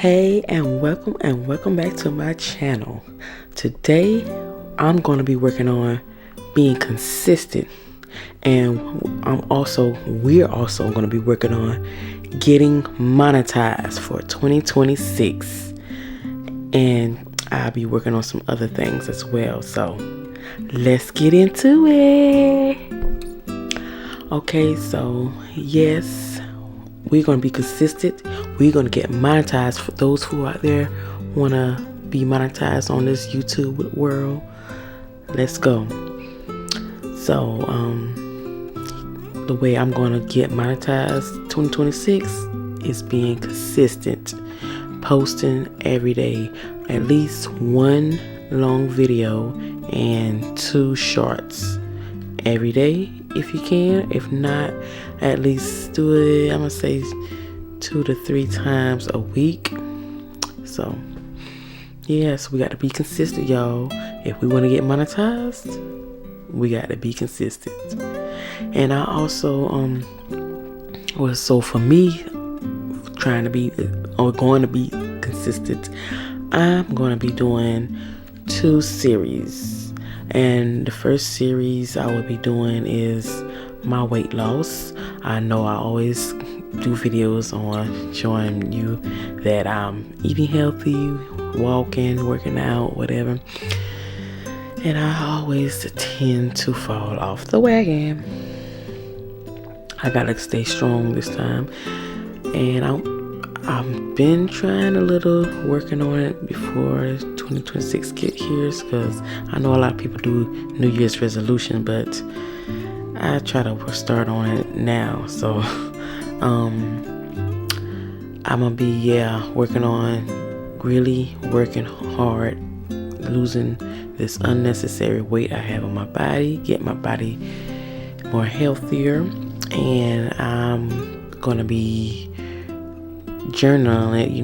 Hey, and welcome back to my channel. Today I'm going to be working on being consistent, and we're also going to be working on getting monetized for 2026, and I'll be working on some other things as well. So let's get into it. Okay, so yes, we're going to be consistent. We're going to get monetized. For those who out there want to be monetized on this YouTube world, let's go. So the way I'm going to get monetized 2026 is being consistent, posting every day, at least one long video and 2 shorts every day if you can. If not, at least do it, I'm gonna say 2 to 3 times a week. So yes, we got to be consistent, y'all. If we want to get monetized, we got to be consistent. And I also so for me, trying to be or going to be consistent, I'm going to be doing 2 series. And the first series I will be doing is my weight loss. I know I always do videos on showing you that I'm eating healthy, walking, working out, whatever, and I always tend to fall off the wagon. I gotta stay strong this time, and I've been trying a little, working on it before 2026 get here, because I know a lot of people do New Year's resolution, but I try to start on it now. So I'm gonna be working on really working hard, losing this unnecessary weight I have on my body, get my body more healthier, and I'm gonna be journaling it,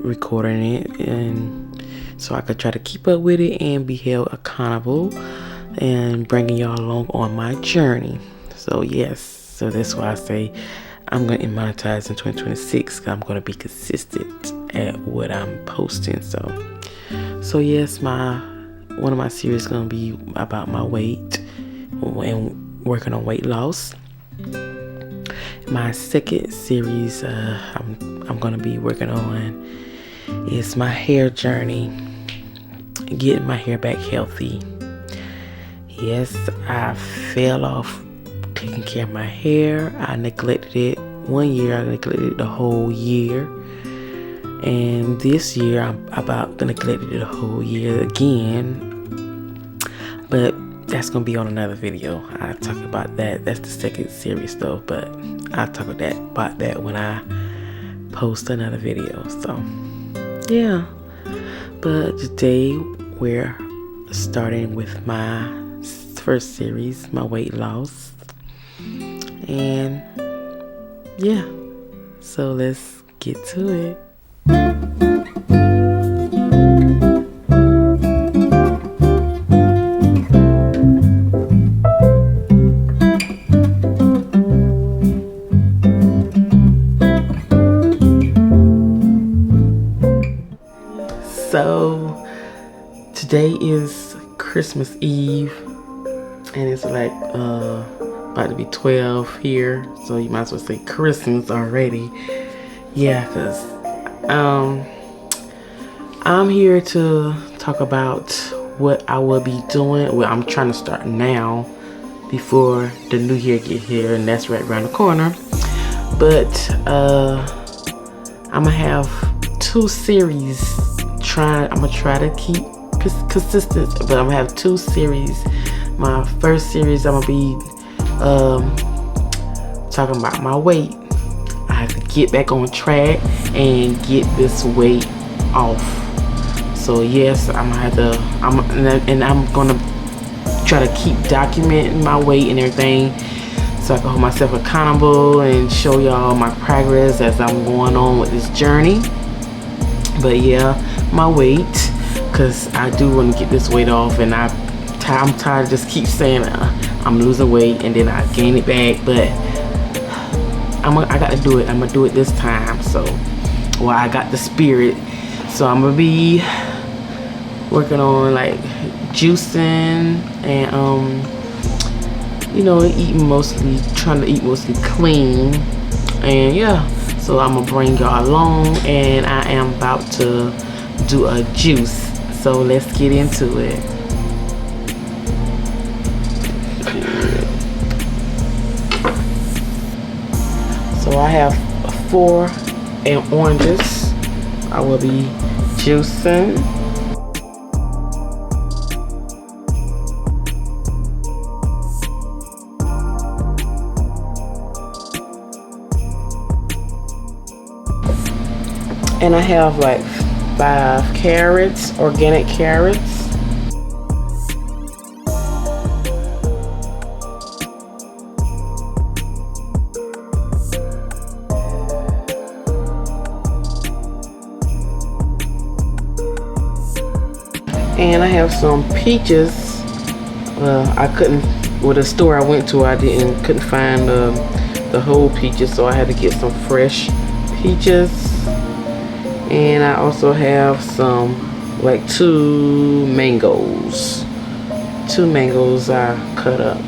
recording it, and so I could try to keep up with it and be held accountable and bringing y'all along on my journey. So yes, so that's why I say I'm going to monetize in 2026, because I'm going to be consistent at what I'm posting. So yes, one of my series is going to be about my weight and working on weight loss. My second series I'm going to be working on is my hair journey, getting my hair back healthy. Yes, I fell off taking care of my hair. I neglected it one year. I neglected it the whole year. And this year, I'm about to neglect it the whole year again. But that's going to be on another video. I'll talk about that. That's the second series though. But I'll talk about that when I post another video. So, yeah. But today, we're starting with my first series, my weight loss. And yeah, so let's get to it. So today is Christmas Eve, and it's like about to be 12 here, so you might as well say Christmas already. Yeah, because I'm here to talk about what I will be doing. Well, I'm trying to start now before the new year get here, and that's right around the corner. But I'm gonna have 2 series. I'm gonna try to keep consistent, but I'm gonna have 2 series. My first series, I'm gonna be talking about my weight. I have to get back on track and get this weight off. So yes, I'm gonna try to keep documenting my weight and everything, so I can hold myself accountable and show y'all my progress as I'm going on with this journey. But yeah, my weight, because I do want to get this weight off, and I'm tired of just keep saying I'm losing weight and then I gain it back. But I got to do it. I'm gonna do it this time. So well, I got the spirit. So I'm gonna be working on like juicing and you know, trying to eat mostly clean. And yeah, so I'm gonna bring y'all along, and I am about to do a juice. So let's get into it. So I have 4 oranges. I will be juicing. And I have like 5 carrots, organic carrots. And I have some peaches. I couldn't, with the store I went to, couldn't find the whole peaches, so I had to get some fresh peaches. And I also have some, like 2 mangoes. 2 mangoes I cut up.